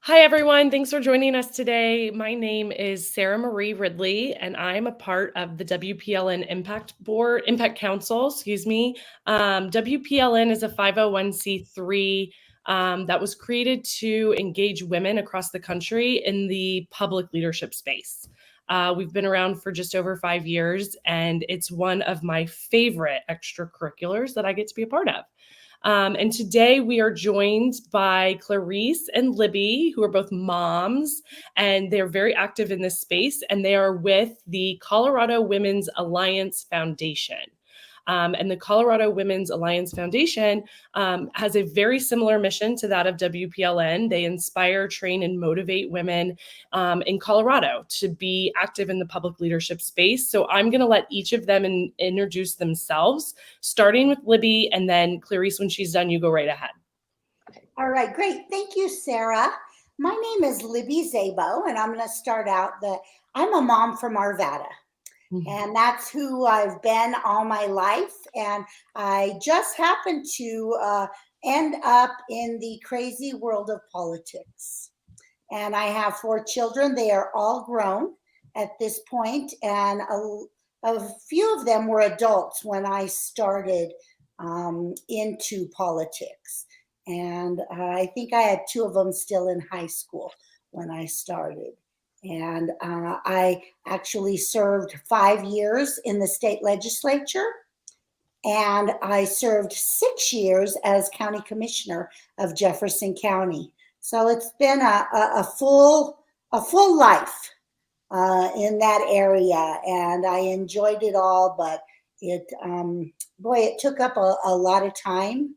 Hi, everyone. Thanks for joining us today. My name is Sarah Marie Ridley, and I'm a part of the WPLN Impact Council, excuse me. WPLN is a 501c3 that was created to engage women across the country in the public leadership space. We've been around for just over 5 years, and it's one of my favorite extracurriculars that I get to be a part of. And today we are joined by Clarice and Libby, who are both moms, and they're very active in this space, and they are with the Colorado Women's Alliance Foundation. And the Colorado Women's Alliance Foundation has a very similar mission to that of WPLN. They inspire, train, and motivate women in Colorado to be active in the public leadership space. So I'm going to let each of them introduce themselves, starting with Libby, and then Clarice, when she's done, you go right ahead. All right, great. Thank you, Sarah. My name is Libby Szabo, and I'm going to start out I'm a mom from Arvada. And that's who I've been all my life. And I just happened to end up in the crazy world of politics. And I have 4 children. They are all grown at this point, and a few of them were adults when I started into politics. And I think I had 2 of them still in high school when I started. And I actually served 5 years in the state legislature, and I served 6 years as county commissioner of Jefferson County. So it's been a full life in that area, and I enjoyed it all. But it took up a lot of time,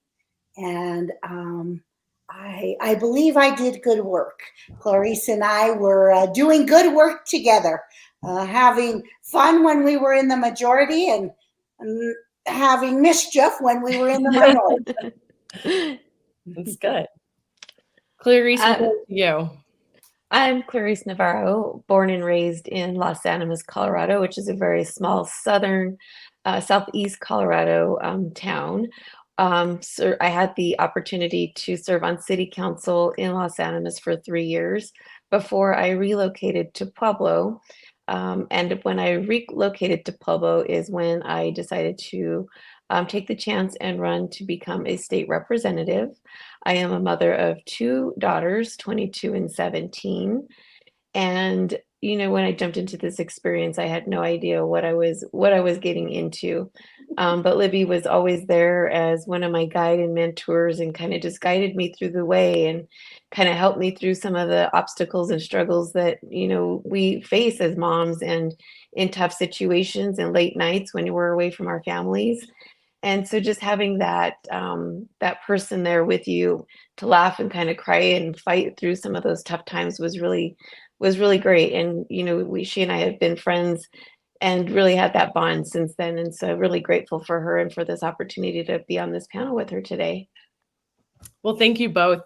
and I believe I did good work. Clarice and I were doing good work together, having fun when we were in the majority and having mischief when we were in the minority. That's good. Clarice, you. I'm Clarice Navarro, born and raised in Los Animas, Colorado, which is a very small southeast Colorado town. So I had the opportunity to serve on city council in Los Animas for 3 years before I relocated to Pueblo. And when I relocated to Pueblo is when I decided to take the chance and run to become a state representative. I am a mother of 2 daughters, 22 and 17. And when I jumped into this experience, I had no idea what I was getting into. But Libby was always there as one of my guide and mentors, and kind of just guided me through the way and kind of helped me through some of the obstacles and struggles that we face as moms, and in tough situations and late nights when we're away from our families. And so just having that person there with you to laugh and kind of cry and fight through some of those tough times was really great. And she and I have been friends and really had that bond since then. And so really grateful for her and for this opportunity to be on this panel with her today. Well, thank you both.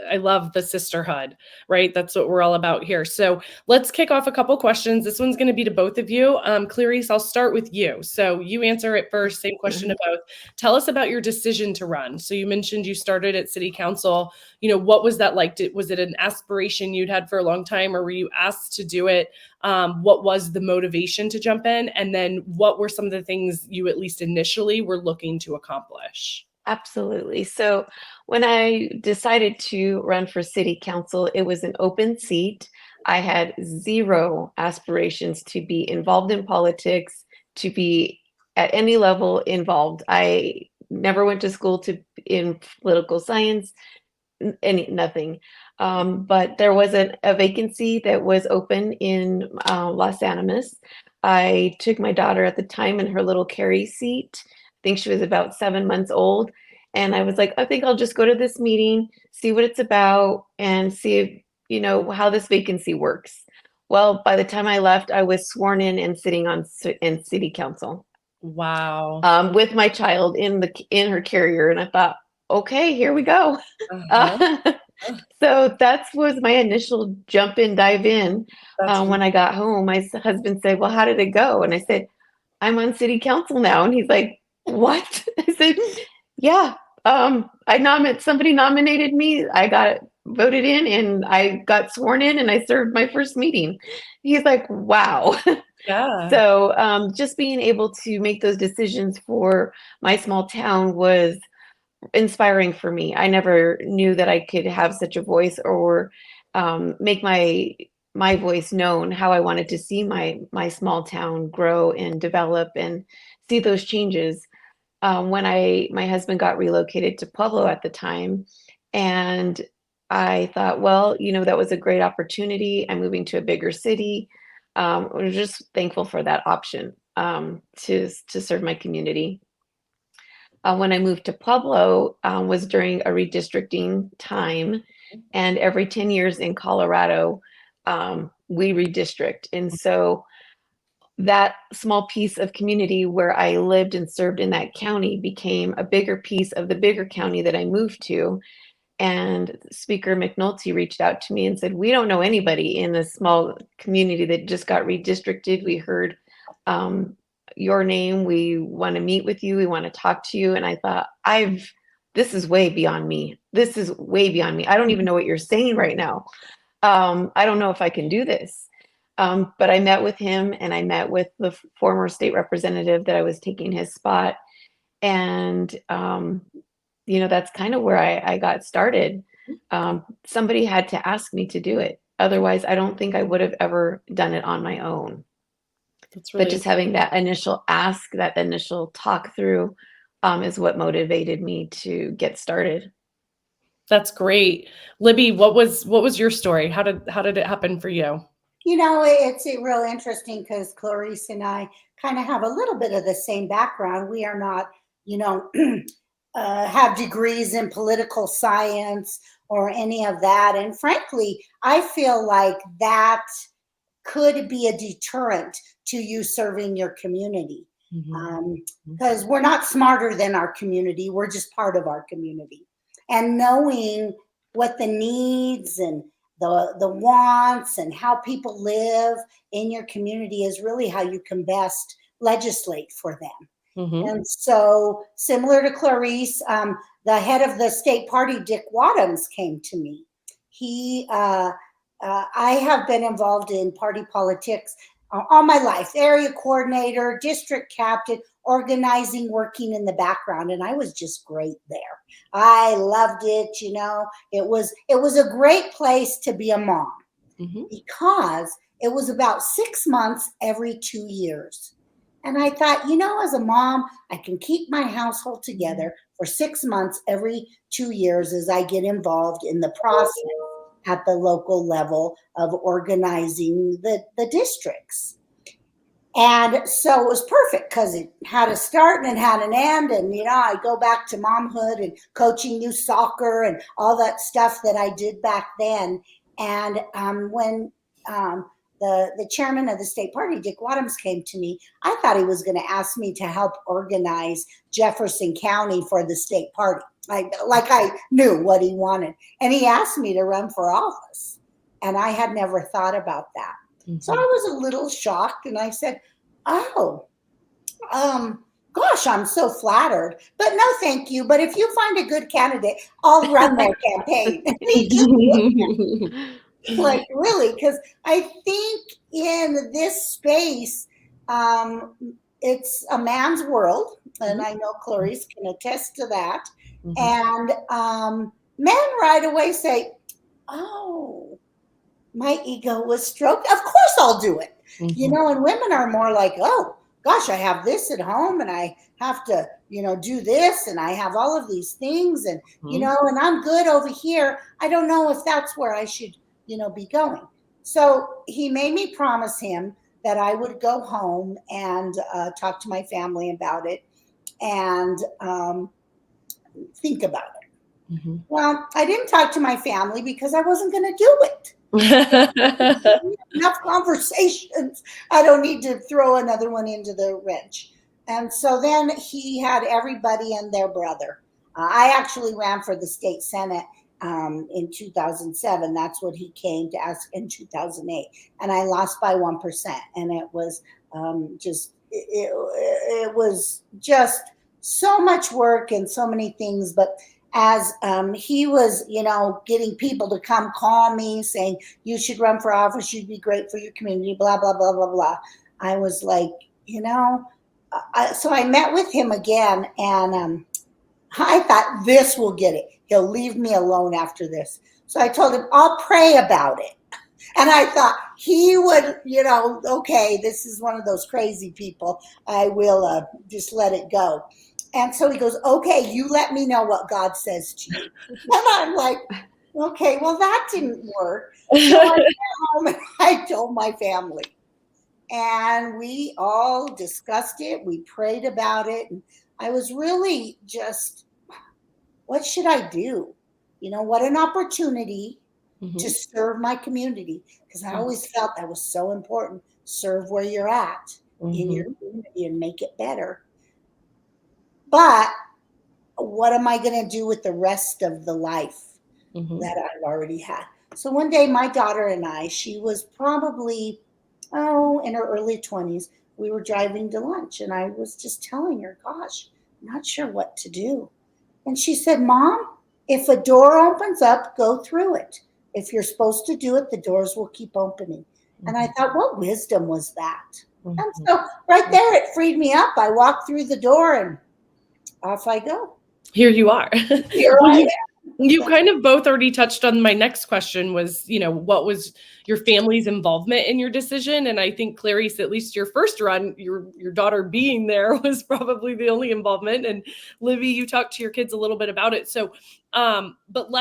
I love the sisterhood, right? That's what we're all about here. So let's kick off a couple questions. This one's going to be to both of you. Clarice, I'll start with you. So you answer it first. Same question to both. Tell us about your decision to run. So you mentioned you started at city council. What was that like? Was it an aspiration you'd had for a long time, or were you asked to do it? What was the motivation to jump in? And then what were some of the things you at least initially were looking to accomplish? Absolutely. So when I decided to run for city council, it was an open seat. I had 0 aspirations to be involved in politics, to be at any level involved. I never went to school in political science, nothing. But there was a vacancy that was open in Los Animas. I took my daughter at the time in her little carry seat. I think she was about 7 months old. And I was like, I think I'll just go to this meeting, see what it's about, and see if, how this vacancy works. Well, by the time I left, I was sworn in and sitting in city council. Wow. With my child in her carrier. And I thought, okay, here we go. So that was my initial dive in. When I got home, my husband said, well, how did it go? And I said, I'm on city council now. And he's like, what? I said, yeah, somebody nominated me. I got voted in and I got sworn in and I served my first meeting. He's like, wow. Yeah. So just being able to make those decisions for my small town was inspiring for me. I never knew that I could have such a voice or make my voice known, how I wanted to see my small town grow and develop and see those changes. When my husband got relocated to Pueblo at the time, and I thought, well, that was a great opportunity. I'm moving to a bigger city. I was just thankful for that option to serve my community. When I moved to Pueblo was during a redistricting time, and every 10 years in Colorado, we redistrict. And so that small piece of community where I lived and served in that county became a bigger piece of the bigger county that I moved to. And Speaker McNulty reached out to me and said, we don't know anybody in this small community that just got redistricted. We heard your name. We want to meet with you. We want to talk to you. And I thought, this is way beyond me. This is way beyond me. I don't even know what you're saying right now. I don't know if I can do this. But I met with him and I met with the former state representative that I was taking his spot. And, that's kind of where I got started. Somebody had to ask me to do it. Otherwise, I don't think I would have ever done it on my own. But just having that initial ask, that initial talk through is what motivated me to get started. That's great. Libby, what was your story? How did it happen for you? It's real interesting because Clarice and I kind of have a little bit of the same background. We are not, have degrees in political science or any of that. And frankly, I feel like that could be a deterrent to you serving your community. Because we're not smarter than our community. We're just part of our community. And knowing what the needs and the wants and how people live in your community is really how you can best legislate for them. And so, similar to Clarice, the head of the state party, Dick Wadhams, came to me. I have been involved in party politics all my life, area coordinator, district captain, organizing, working in the background. And I was just great there. I loved it. It was a great place to be a mom because it was about 6 months every 2 years. And I thought, as a mom, I can keep my household together for 6 months every 2 years as I get involved in the process at the local level of organizing the districts. And so it was perfect because it had a start and it had an end. And, I go back to momhood and coaching youth soccer and all that stuff that I did back then. And when the chairman of the state party, Dick Wadhams, came to me, I thought he was going to ask me to help organize Jefferson County for the state party. Like I knew what he wanted. And he asked me to run for office. And I had never thought about that. So I was a little shocked. And I said, gosh, I'm so flattered. But no, thank you. But if you find a good candidate, I'll run their campaign. Like, really? Because I think in this space, it's a man's world. And I know Clarice can attest to that. And men right away say, oh, my ego was stroked. Of course I'll do it. And women are more like, oh, gosh, I have this at home and I have to, do this and I have all of these things and, and I'm good over here. I don't know if that's where I should, be going. So he made me promise him that I would go home and talk to my family about it and think about it. Well, I didn't talk to my family because I wasn't going to do it. Enough conversations. I don't need to throw another one into the wrench. And so then he had everybody and their brother. I actually ran for the state Senate in 2007. That's what he came to ask in 2008. And I lost by 1%. And it was it was just so much work and so many things. But as he was, getting people to come call me saying, you should run for office, you'd be great for your community, blah, blah, blah, blah, blah. I was like, so I met with him again, and I thought this will get it. He'll leave me alone after this. So I told him, I'll pray about it. And I thought he would, okay, this is one of those crazy people. I will just let it go. And so he goes, okay, you let me know what God says to you. And I'm like, okay, well, that didn't work. So I went home and I told my family. And we all discussed it. We prayed about it. And I was really just, what should I do? What an opportunity to serve my community, because I always felt that was so important. Serve where you're at in your community and make it better. But what am I going to do with the rest of the life that I've already had? So one day my daughter and I, she was probably, in her early 20s, we were driving to lunch, and I was just telling her, gosh, I'm not sure what to do. And she said, Mom, if a door opens up, go through it. If you're supposed to do it, the doors will keep opening. And I thought, what wisdom was that? And so right there, it freed me up. I walked through the door and off I go. Here you are. Here I am. You kind of both already touched on my next question was, what was your family's involvement in your decision? And I think, Clarice, at least your first run, your daughter being there was probably the only involvement. And Libby, you talked to your kids a little bit about it. So, but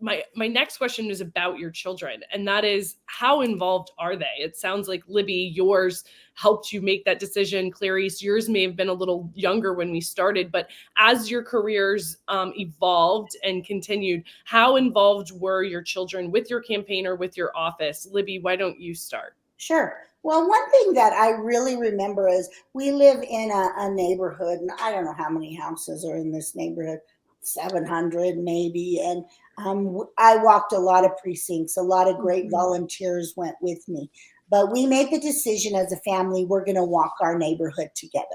my next question is about your children, and that is, how involved are they? It sounds like, Libby, yours helped you make that decision. Clarice, yours may have been a little younger when we started, but as your careers evolved and continued, how involved were your children with your campaign or with your office? Libby, why don't you start? Sure. Well, one thing that I really remember is we live in a neighborhood, and I don't know how many houses are in this neighborhood, 700 maybe. And I walked a lot of precincts. A lot of great volunteers went with me. But we made the decision as a family, we're going to walk our neighborhood together.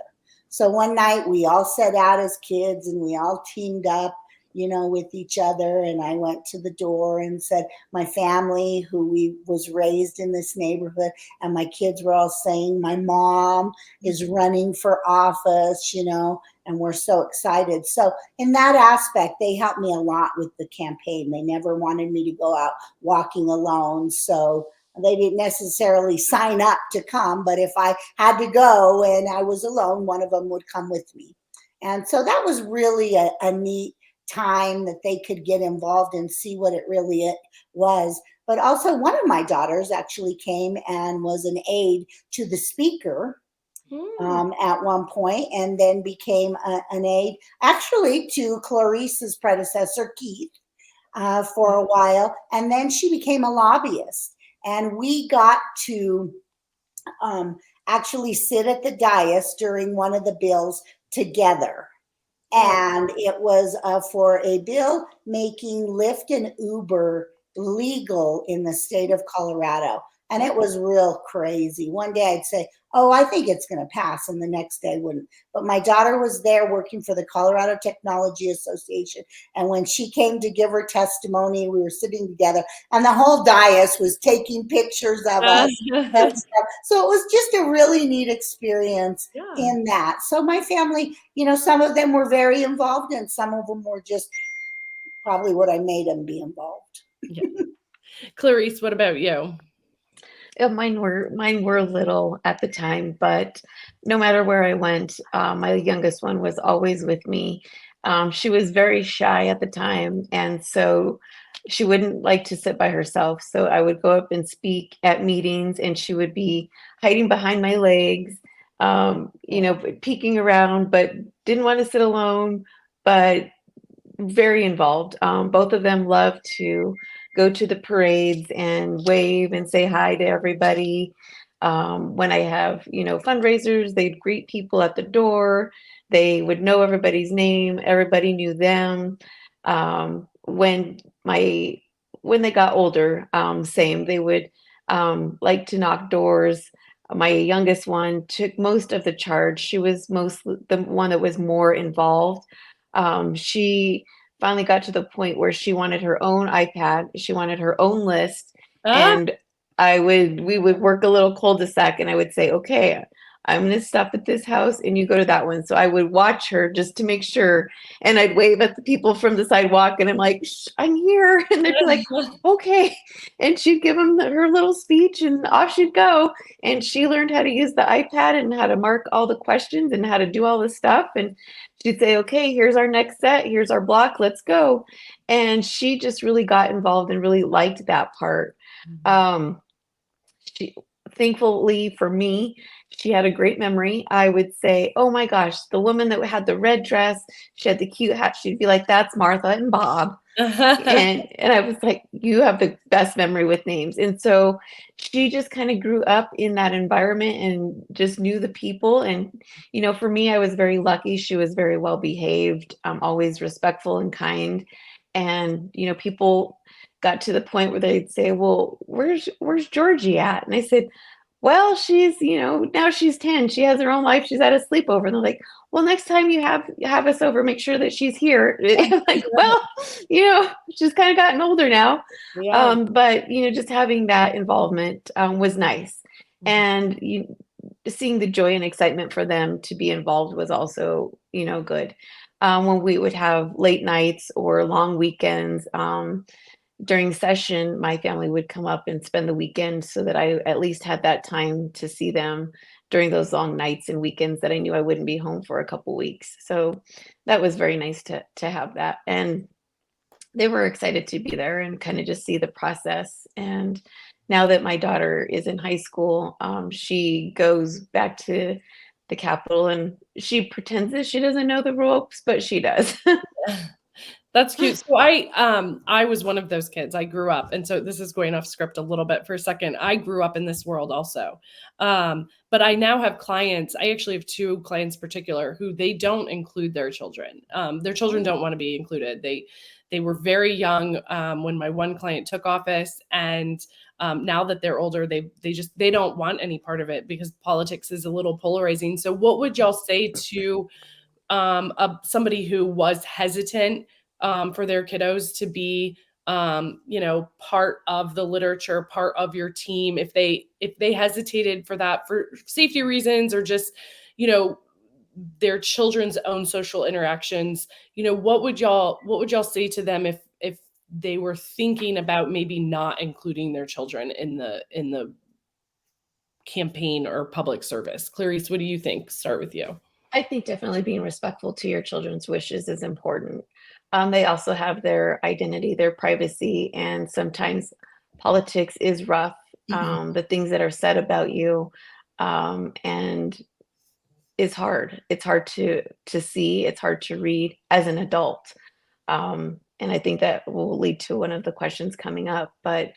So one night we all set out as kids, and we all teamed up, with each other. And I went to the door and said, my family, who was raised in this neighborhood, and my kids were all saying, my mom is running for office, and we're so excited. So in that aspect, they helped me a lot with the campaign. They never wanted me to go out walking alone. So they didn't necessarily sign up to come, but if I had to go and I was alone, one of them would come with me. And so that was really a neat time that they could get involved and see what it really was. But also, one of my daughters actually came and was an aide to the speaker at one point, and then became an aide actually to Clarice's predecessor, Keith, for a while. And then she became a lobbyist. And we got to actually sit at the dais during one of the bills together. And it was for a bill making Lyft and Uber legal in the state of Colorado. And it was real crazy. One day I'd say, oh, I think it's going to pass. And the next day wouldn't. But my daughter was there working for the Colorado Technology Association. And when she came to give her testimony, we were sitting together, and the whole dais was taking pictures of us. And stuff. So it was just a really neat experience in that. So my family, some of them were very involved, and some of them were just probably what I made them be involved. Clarice, what about you? Mine were little at the time, but no matter where I went, my youngest one was always with me. She was very shy at the time, and so she wouldn't like to sit by herself. So I would go up and speak at meetings, and she would be hiding behind my legs, peeking around, but didn't want to sit alone, but very involved. Both of them love to go to the parades and wave and say hi to everybody. When I have, fundraisers, they'd greet people at the door. They would know everybody's name. Everybody knew them. When they got older, same, they would like to knock doors. My youngest one took most of the charge. She was mostly the one that was more involved. She finally got to the point where she wanted her own iPad. She wanted her own list. Ah, And we would work a little cul-de-sac, and I would say, okay, I'm going to stop at this house and you go to that one. So I would watch her just to make sure. And I'd wave at the people from the sidewalk and I'm like, Shh, I'm here. And they'd be like, okay. And she'd give them her little speech and off she'd go. And she learned how to use the iPad and how to mark all the questions and how to do all this stuff. And she'd say, okay, here's our next set. Here's our block. Let's go. And she just really got involved and really liked that part. She, thankfully for me, she had a great memory. I would say, oh my gosh, the woman that had the red dress, she had the cute hat. She'd be like, that's Martha and Bob. And I was like, you have the best memory with names. And so she just kind of grew up in that environment and just knew the people. And, you know, for me, I was very lucky. She was very well behaved, always respectful and kind. And, you know, people got to the point where they'd say, well, where's Georgie at? And I said, well, she's, you know, now she's 10. She has her own life. She's at a sleepover. And they're like, well, next time you have us over, make sure that she's here. I'm like, well, you know, she's kind of gotten older now. yeah. But, you know, just having that involvement was nice. And seeing the joy and excitement for them to be involved was also, you know, good. When we would have late nights or long weekends, during session, my family would come up and spend the weekend so that I at least had that time to see them during those long nights and weekends that I knew I wouldn't be home for a couple weeks. So that was very nice to have that. And they were excited to be there and kind of just see the process. And now that my daughter is in high school, she goes back to the Capitol and she pretends that she doesn't know the ropes, but she does. That's cute. So I was one of those kids. I grew up, and so this is going off script a little bit for a second. I grew up in this world also. But I now have clients. I actually have two clients in particular who they don't include their children. Their children don't want to be included. They were very young when my one client took office, and now that they're older, they don't want any part of it because politics is a little polarizing. So what would y'all say to somebody who was hesitant for their kiddos to be, you know, part of the literature, part of your team, if they hesitated for that for safety reasons or just, you know, their children's own social interactions, you know, what would y'all say to them if they were thinking about maybe not including their children in the campaign or public service? Clarice, what do you think? Start with you. I think definitely being respectful to your children's wishes is important. They also have their identity, their privacy, and sometimes politics is rough. The things that are said about you, and is hard. It's hard to see. It's hard to read as an adult, and I think that will lead to one of the questions coming up. But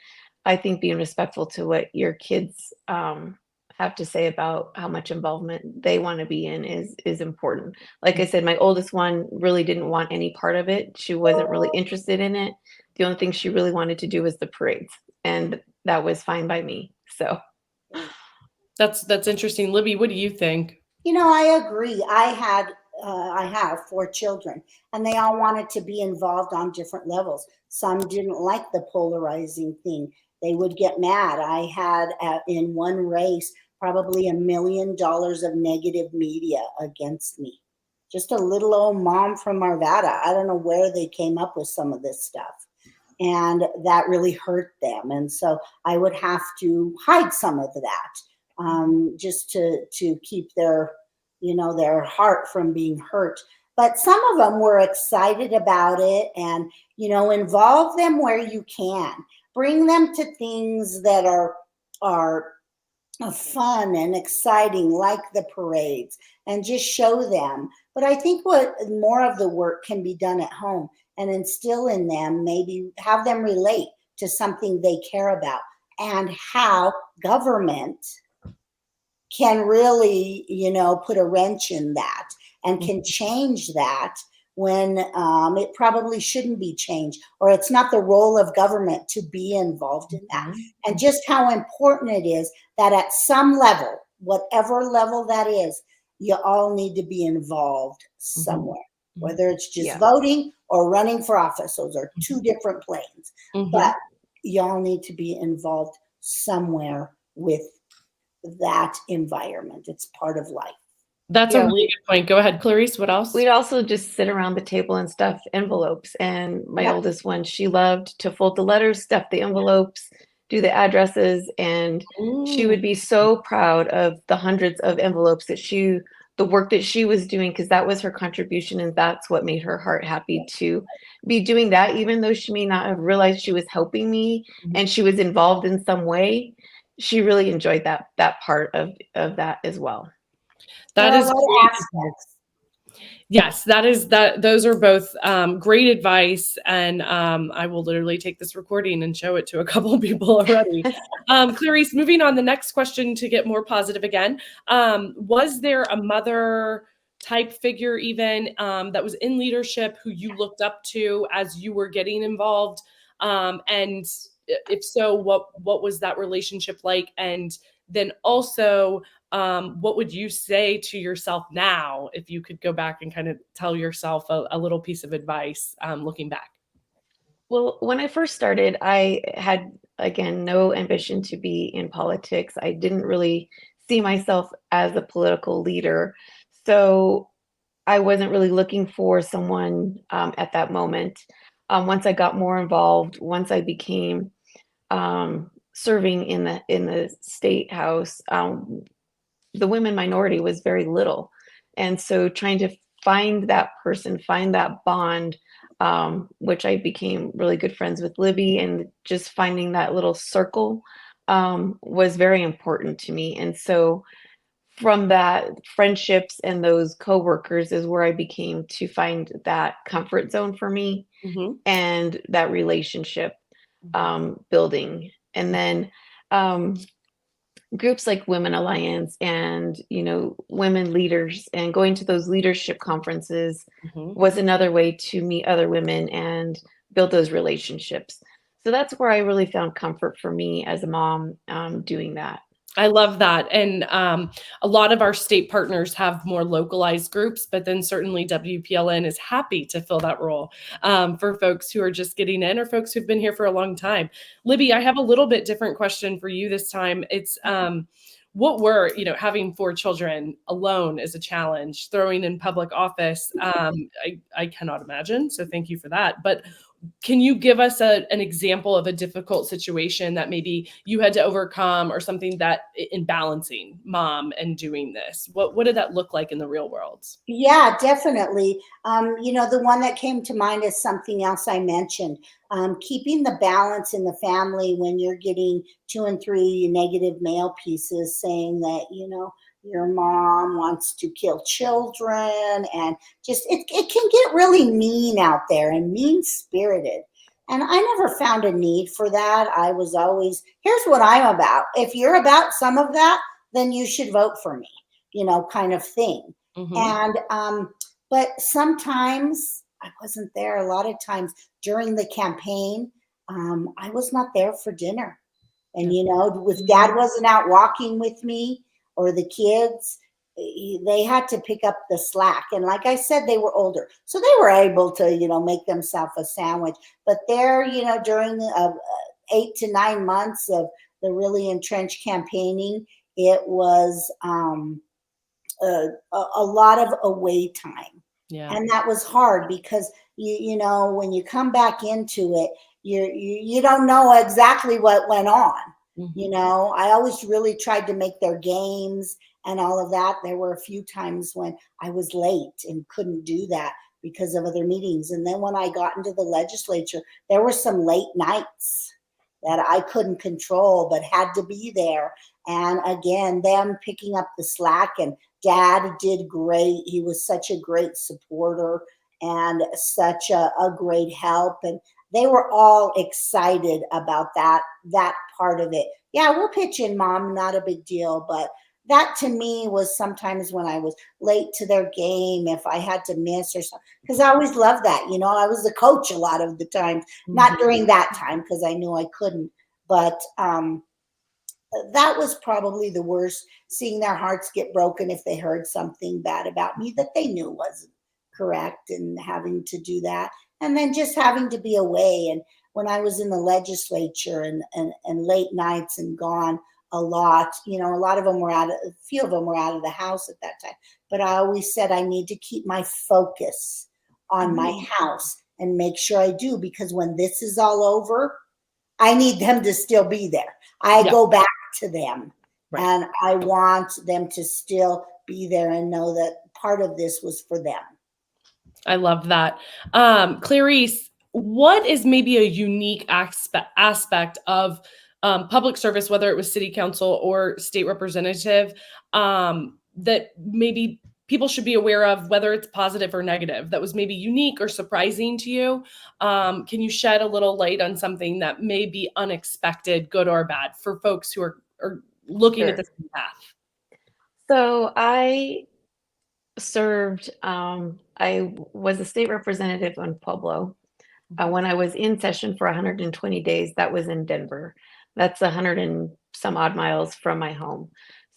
I think being respectful to what your kids have to say about how much involvement they want to be in is important. Like I said, my oldest one really didn't want any part of it. She wasn't really interested in it. The only thing she really wanted to do was the parades, and that was fine by me. So that's interesting. Libby, what do you think? You know, I agree. I have 4 children, and they all wanted to be involved on different levels. Some didn't like the polarizing thing. They would get mad. I had in one race probably $1 million of negative media against me. Just a little old mom from Arvada. I don't know where they came up with some of this stuff. And that really hurt them. And so I would have to hide some of that just to keep their, you know, their heart from being hurt. But some of them were excited about it and, you know, involve them where you can. Bring them to things that are fun and exciting, like the parades, and just show them. But I think what more of the work can be done at home and instill in them, maybe have them relate to something they care about and how government can really, you know, put a wrench in that and can change that when it probably shouldn't be changed, or it's not the role of government to be involved in that. And just how important it is that at some level, whatever level that is, you all need to be involved somewhere. whether it's just Yeah. voting or running for office. Those are two different planes. But y'all need to be involved somewhere with that environment. It's part of life. That's a really good point. Go ahead, Clarice. What else? We'd also just sit around the table and stuff envelopes. And my oldest one, she loved to fold the letters, stuff the envelopes, do the addresses. And she would be so proud of the hundreds of envelopes that the work that she was doing, because that was her contribution. And that's what made her heart happy to be doing that, even though she may not have realized she was helping me and she was involved in some way. She really enjoyed that part of that as well. That is great. Yes, those are both great advice. And I will literally take this recording and show it to a couple of people already. Clarice, moving on, the next question to get more positive again. Was there a mother type figure even that was in leadership who you looked up to as you were getting involved? And if so, what was that relationship like? And then also, what would you say to yourself now if you could go back and kind of tell yourself a little piece of advice looking back? Well, when I first started, I had, again, no ambition to be in politics. I didn't really see myself as a political leader. So I wasn't really looking for someone at that moment. Once I got more involved, once I became serving in the state house, the women minority was very little. And so trying to find that person, find that bond, which I became really good friends with Libby, and just finding that little circle was very important to me. And so from that, friendships and those coworkers is where I became to find that comfort zone for me and that relationship building. And then groups like Women Alliance and, women leaders, and going to those leadership conferences was another way to meet other women and build those relationships. So that's where I really found comfort for me as a mom doing that. I love that. And a lot of our state partners have more localized groups, but then certainly WPLN is happy to fill that role for folks who are just getting in or folks who've been here for a long time. Libby, I have a little bit different question for you this time. It's having 4 children alone is a challenge. Throwing in public office, I cannot imagine. So thank you for that. But can you give us an example of a difficult situation that maybe you had to overcome, or something that in balancing mom and doing this? What did that look like in the real world? Yeah, definitely. The one that came to mind is something else I mentioned. Keeping the balance in the family when you're getting 2 and 3 negative mail pieces saying that, your mom wants to kill children, and just it can get really mean out there and mean spirited. And I never found a need for that. I was always, here's what I'm about. If you're about some of that, then you should vote for me, kind of thing. And but sometimes I wasn't there. A lot of times during the campaign, I was not there for dinner. And if dad wasn't out walking with me or the kids, they had to pick up the slack. And like I said, they were older, so they were able to make themselves a sandwich. But there, during the 8 to 9 months of the really entrenched campaigning, it was a lot of away time. Yeah. And that was hard because when you come back into it, you don't know exactly what went on. I always really tried to make their games and all of that. There were a few times when I was late and couldn't do that because of other meetings. And then when I got into the legislature, there were some late nights that I couldn't control but had to be there. And again, them picking up the slack, and dad did great. He was such a great supporter and such a great help. And they were all excited about that part of it. Yeah, we'll pitch in, mom, not a big deal. But that to me was sometimes when I was late to their game, if I had to miss or something, because I always loved that. I was the coach a lot of the time, not during that time because I knew I couldn't. But that was probably the worst, seeing their hearts get broken if they heard something bad about me that they knew wasn't correct, and having to do that. And then just having to be away. And when I was in the legislature and late nights and gone a lot, a lot of them were a few of them were out of the house at that time. But I always said I need to keep my focus on my house and make sure I do, because when this is all over, I need them to still be there. I go back to them, and I want them to still be there and know that part of this was for them. I love that. Clarice, what is maybe a unique aspect of public service, whether it was city council or state representative, that maybe people should be aware of, whether it's positive or negative, that was maybe unique or surprising to you? Can you shed a little light on something that may be unexpected, good or bad, for folks who are looking at the same path? So I served, I was a state representative on Pueblo. When I was in session for 120 days, that was in Denver. That's 100 and some odd miles from my home.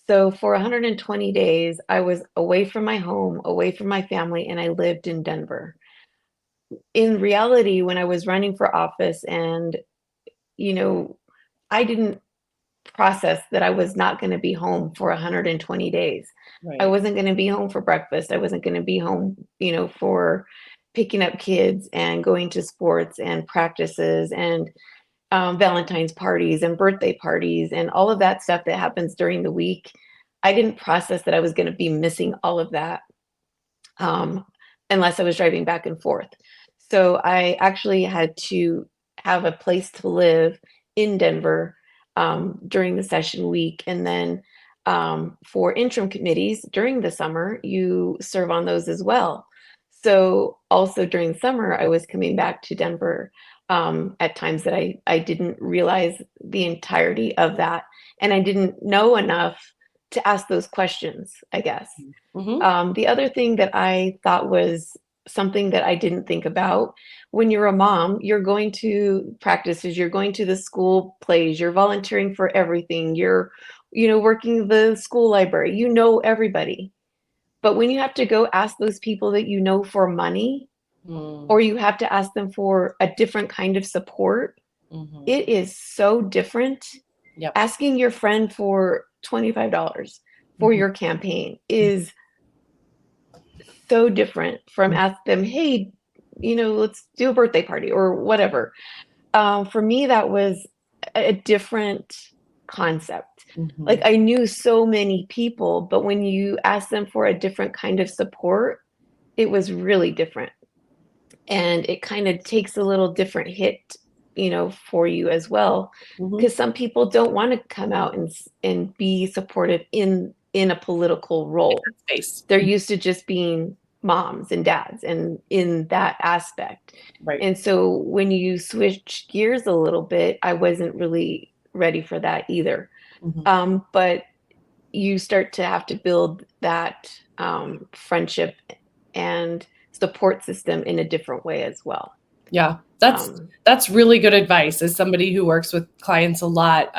So for 120 days, I was away from my home, away from my family, and I lived in Denver. In reality, when I was running for office, and, I didn't process that I was not going to be home for 120 days. I wasn't going to be home for breakfast. I wasn't going to be home, for picking up kids and going to sports and practices and Valentine's parties and birthday parties and all of that stuff that happens during the week. I didn't process that I was going to be missing all of that unless I was driving back and forth. So I actually had to have a place to live in Denver during the session week. And then for interim committees during the summer, you serve on those as well. So also during summer, I was coming back to Denver at times that I didn't realize the entirety of that. And I didn't know enough to ask those questions, I guess. The other thing that I thought was something that I didn't think about: when you're a mom, you're going to practices, you're going to the school plays, you're volunteering for everything, you're, working the school library, everybody. But when you have to go ask those people that for money, or you have to ask them for a different kind of support, it is so different. Asking your friend for $25 for your campaign is so different from ask them, hey, let's do a birthday party or whatever. For me, that was a different concept. Like, I knew so many people, but when you ask them for a different kind of support, it was really different. And it kind of takes a little different hit, for you as well, because some people don't want to come out and be supportive in a political role. They're used to just being moms and dads and in that aspect. And so when you switch gears a little bit, I wasn't really ready for that either. But you start to have to build that friendship and support system in a different way as well. Yeah, that's really good advice. As somebody who works with clients a lot,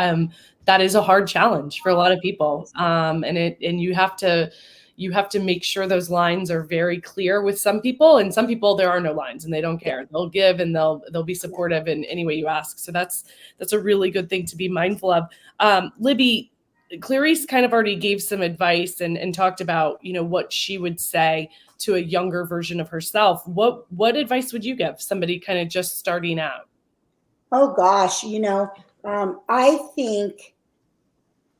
that is a hard challenge for a lot of people. And you have to make sure those lines are very clear with some people, and some people there are no lines and they don't care. They'll give and they'll be supportive in any way you ask. So that's a really good thing to be mindful of. Libby, Clarice kind of already gave some advice and talked about, what she would say to a younger version of herself. What advice would you give somebody kind of just starting out? Oh gosh, I think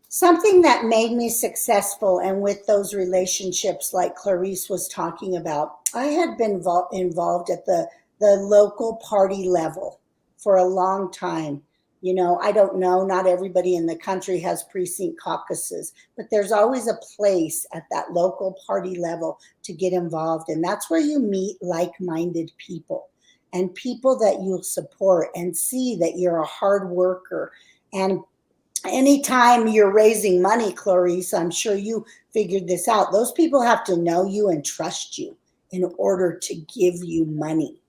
something that made me successful, and with those relationships like Clarice was talking about, I had been involved at the local party level for a long time. I don't know, not everybody in the country has precinct caucuses, but there's always a place at that local party level to get involved. And that's where you meet like-minded people and people that you'll support and see that you're a hard worker. And anytime you're raising money, Clarice, I'm sure you figured this out, those people have to know you and trust you in order to give you money.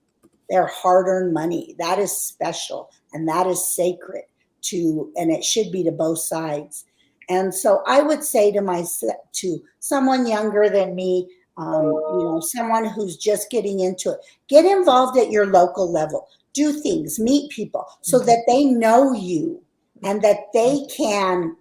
Their hard-earned money. That is special, and that is sacred and it should be to both sides. And so I would say to someone younger than me, someone who's just getting into it. Get involved at your local level. Do things, meet people so that they know you and that they can,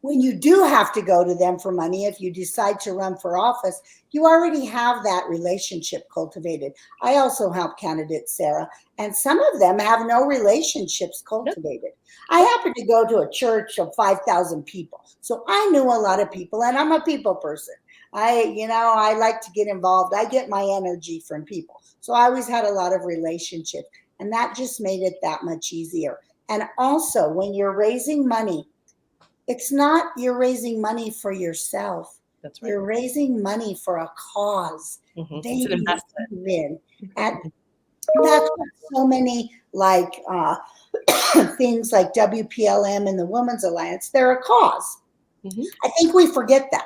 when you do have to go to them for money, if you decide to run for office, you already have that relationship cultivated. I also help candidates, Sarah, and some of them have no relationships cultivated. I happen to go to a church of 5,000 people. So I knew a lot of people, and I'm a people person. I like to get involved. I get my energy from people. So I always had a lot of relationships, and that just made it that much easier. And also, when you're raising money, it's not you're raising money for yourself. That's right. You're raising money for a cause. It's an investment. And that's what so many things like WPLN and the Women's Alliance, they're a cause. I think we forget that.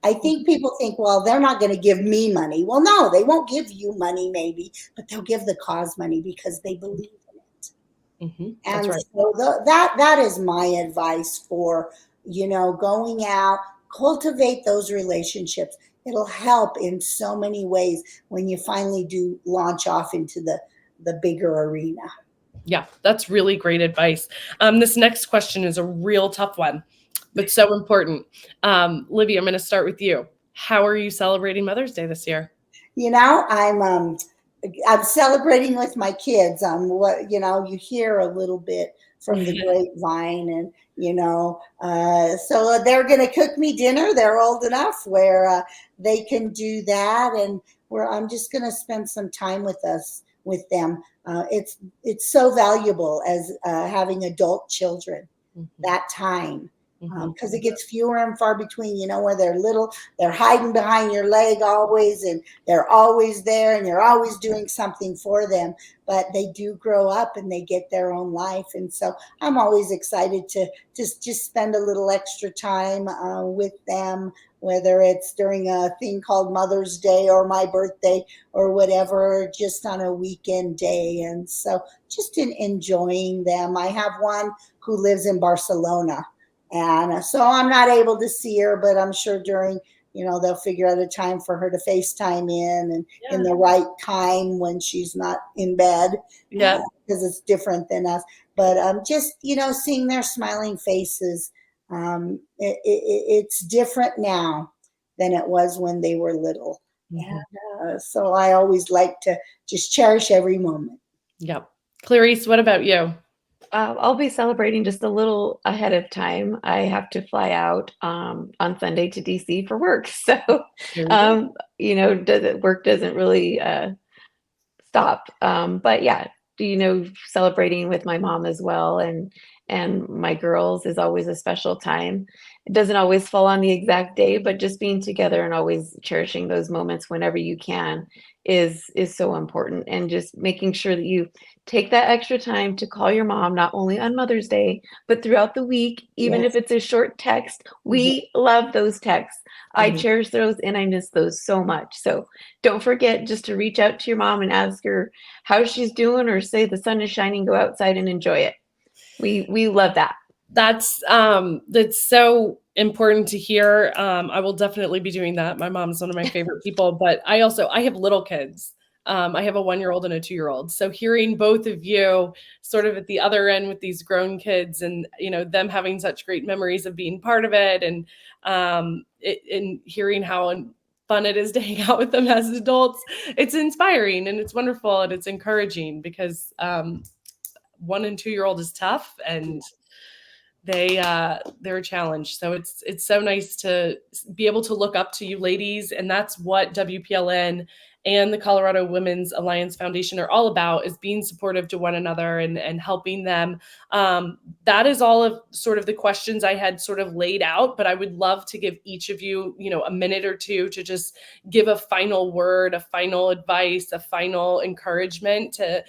I think people think, well, they're not going to give me money. Well, no, they won't give you money maybe, but they'll give the cause money because they believe in it. And That's right. so that is my advice for, going out, cultivate those relationships. It'll help in so many ways when you finally do launch off into the bigger arena. Yeah, that's really great advice. This next question is a real tough one, but so important. Libby, I'm going to start with you. How are you celebrating Mother's Day this year? I'm celebrating with my kids. You hear a little bit from the grapevine, and so they're going to cook me dinner. They're old enough where they can do that, and I'm just going to spend some time with them. It's so valuable as having adult children. That time. Because it gets fewer and far between, where they're little, they're hiding behind your leg always, and they're always there, and you're always doing something for them. But they do grow up and they get their own life. And so I'm always excited to just spend a little extra time with them, whether it's during a thing called Mother's Day or my birthday or whatever, just on a weekend day. And so just enjoying them. I have one who lives in Barcelona. And so I'm not able to see her, but I'm sure during, they'll figure out a time for her to FaceTime in in the right time when she's not in bed. Yeah. Because it's different than us. But just, seeing their smiling faces, it's different now than it was when they were little. And so I always like to just cherish every moment. Yep. Clarice, what about you? I'll be celebrating just a little ahead of time. I have to fly out on Sunday to DC for work. So, work doesn't really stop. But yeah, celebrating with my mom as well and my girls is always a special time. It doesn't always fall on the exact day, but just being together and always cherishing those moments whenever you can is so important. And just making sure that you take that extra time to call your mom, not only on Mother's Day, but throughout the week, even if it's a short text. We love those texts. I cherish those and I miss those so much. So don't forget just to reach out to your mom and ask her how she's doing, or say the sun is shining, go outside and enjoy it. We love that. That's so important to hear. I will definitely be doing that. My mom's one of my favorite people, but I have little kids. I have a 1-year-old and a 2-year-old. So hearing both of you sort of at the other end with these grown kids and, them having such great memories of being part of it, and hearing how fun it is to hang out with them as adults, it's inspiring and it's wonderful and it's encouraging, because 1- and 2-year-old is tough and they're a challenge. So it's so nice to be able to look up to you ladies. And that's what WPLN and the Colorado Women's Alliance Foundation are all about, is being supportive to one another and helping them. That is all of sort of the questions I had sort of laid out, but I would love to give each of you, a minute or two to just give a final word, a final advice, a final encouragement to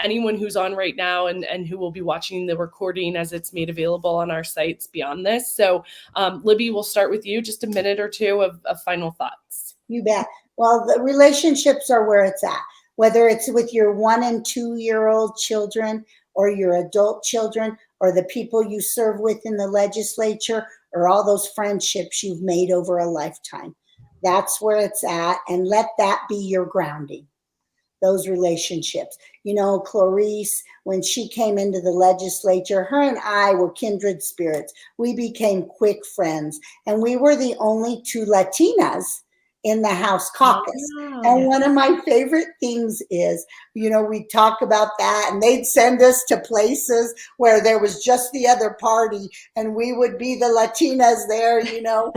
anyone who's on right now and who will be watching the recording as it's made available on our sites beyond this. So Libby, we'll start with you, just a minute or two of final thoughts. You bet. Well, the relationships are where it's at, whether it's with your 1- and 2-year-old children or your adult children or the people you serve with in the legislature or all those friendships you've made over a lifetime. That's where it's at. And let that be your grounding, those relationships. Clarice, when she came into the legislature, her and I were kindred spirits. We became quick friends, and we were the only two Latinas in the House caucus. Wow. And one of my favorite things is, we talk about that, and they'd send us to places where there was just the other party, and we would be the Latinas there,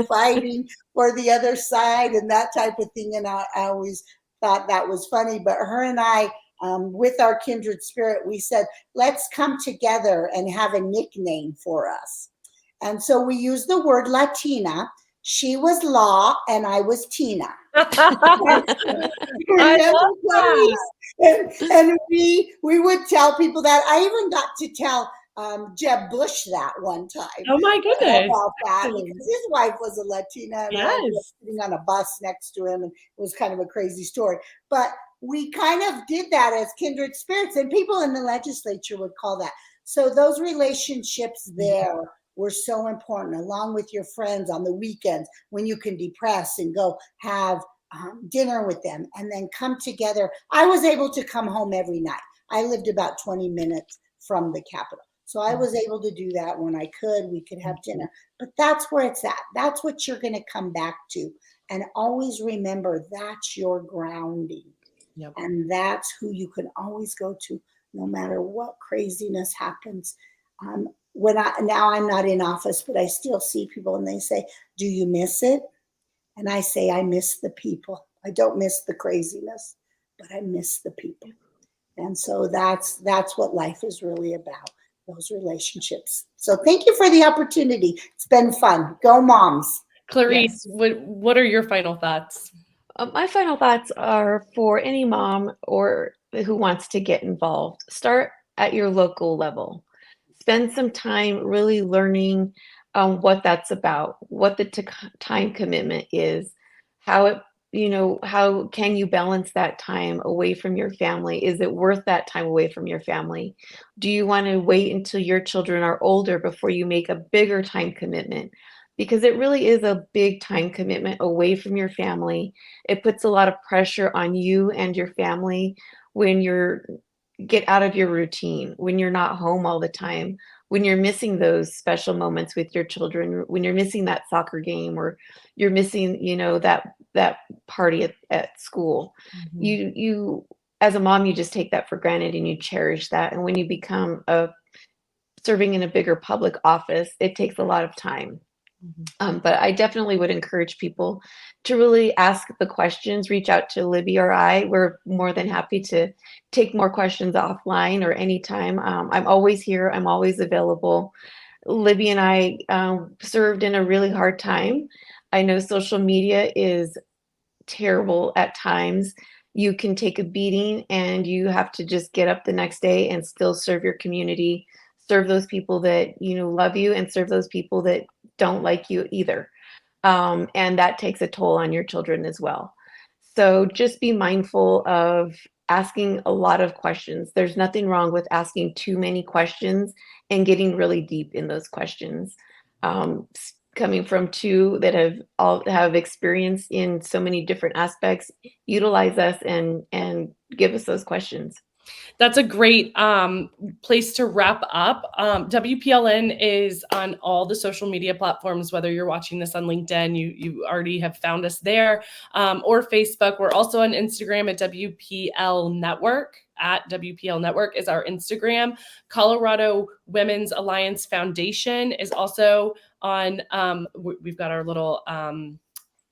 fighting for the other side and that type of thing. And I always thought that was funny. But her and I, with our kindred spirit, we said, let's come together and have a nickname for us. And so we used the word Latina. She was La and I was Tina. And we would tell people that. I even got to tell Jeb Bush that one time. Oh my goodness. About that, because his wife was a Latina, and I was sitting on a bus next to him, and it was kind of a crazy story. But we kind of did that as kindred spirits, and people in the legislature would call that. So those relationships there were so important, along with your friends on the weekends when you can depress and go have dinner with them and then come together. I was able to come home every night. I lived about 20 minutes from the Capitol. So I was able to do that when I could. We could have dinner. But that's where it's at. That's what you're going to come back to. And always remember, that's your grounding. Yep. And that's who you can always go to, no matter what craziness happens. Now I'm not in office, but I still see people and they say, do you miss it? And I say, I miss the people. I don't miss the craziness, but I miss the people. And so that's what life is really about, those relationships. So thank you for the opportunity. It's been fun. Go Moms. Clarice, what are your final thoughts? My final thoughts are for any mom or who wants to get involved. Start at your local level. Spend some time really learning what that's about, what the time commitment is, how can you balance that time away from your family? Is it worth that time away from your family? Do you want to wait until your children are older before you make a bigger time commitment? Because it really is a big time commitment away from your family. It puts a lot of pressure on you and your family when you're get out of your routine, when you're not home all the time, when you're missing those special moments with your children, when you're missing that soccer game, or you're missing, that party at school. Mm-hmm. You as a mom, you just take that for granted and you cherish that. And when you become serving in a bigger public office, it takes a lot of time. Mm-hmm. But I definitely would encourage people to really ask the questions, reach out to Libby or I. We're more than happy to take more questions offline or anytime. I'm always here. I'm always available. Libby and I served in a really hard time. I know social media is terrible at times. You can take a beating and you have to just get up the next day and still serve your community, serve those people that love you, and serve those people that don't like you either. And that takes a toll on your children as well. So just be mindful of asking a lot of questions. There's nothing wrong with asking too many questions and getting really deep in those questions. Coming from two that have experience in so many different aspects, utilize us and give us those questions. That's a great place to wrap up. WPLN is on all the social media platforms, whether you're watching this on LinkedIn, you already have found us there, or Facebook. We're also on Instagram at WPL Network. At WPL Network is our Instagram. Colorado Women's Alliance Foundation is also on, we've got our little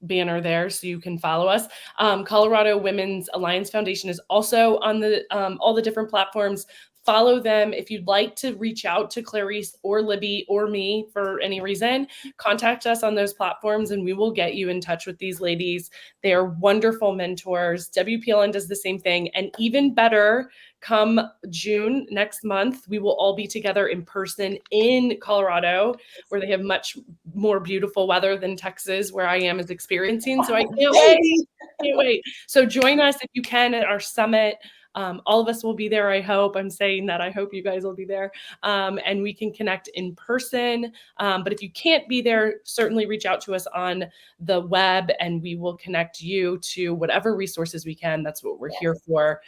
banner there so you can follow us. Colorado Women's Alliance Foundation is also on the all the different platforms. Follow them. If you'd like to reach out to Clarice or Libby or me for any reason, contact us on those platforms and we will get you in touch with these ladies. They are wonderful mentors. WPLN does the same thing. And even better, come June next month, we will all be together in person in Colorado, where they have much more beautiful weather than Texas, where I am experiencing. So I can't wait. So join us if you can at our summit. All of us will be there, I hope. I'm saying that I hope you guys will be there, and we can connect in person. But if you can't be there, certainly reach out to us on the web and we will connect you to whatever resources we can. That's what we're here for.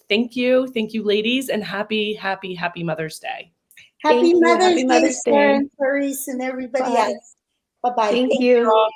Thank you. Thank you, ladies, and happy Mother's Day. Happy Thank you. Mother's Happy Day, Mother's Sarah Day. and Clarice and everybody Bye. else. Bye-bye. Thank you.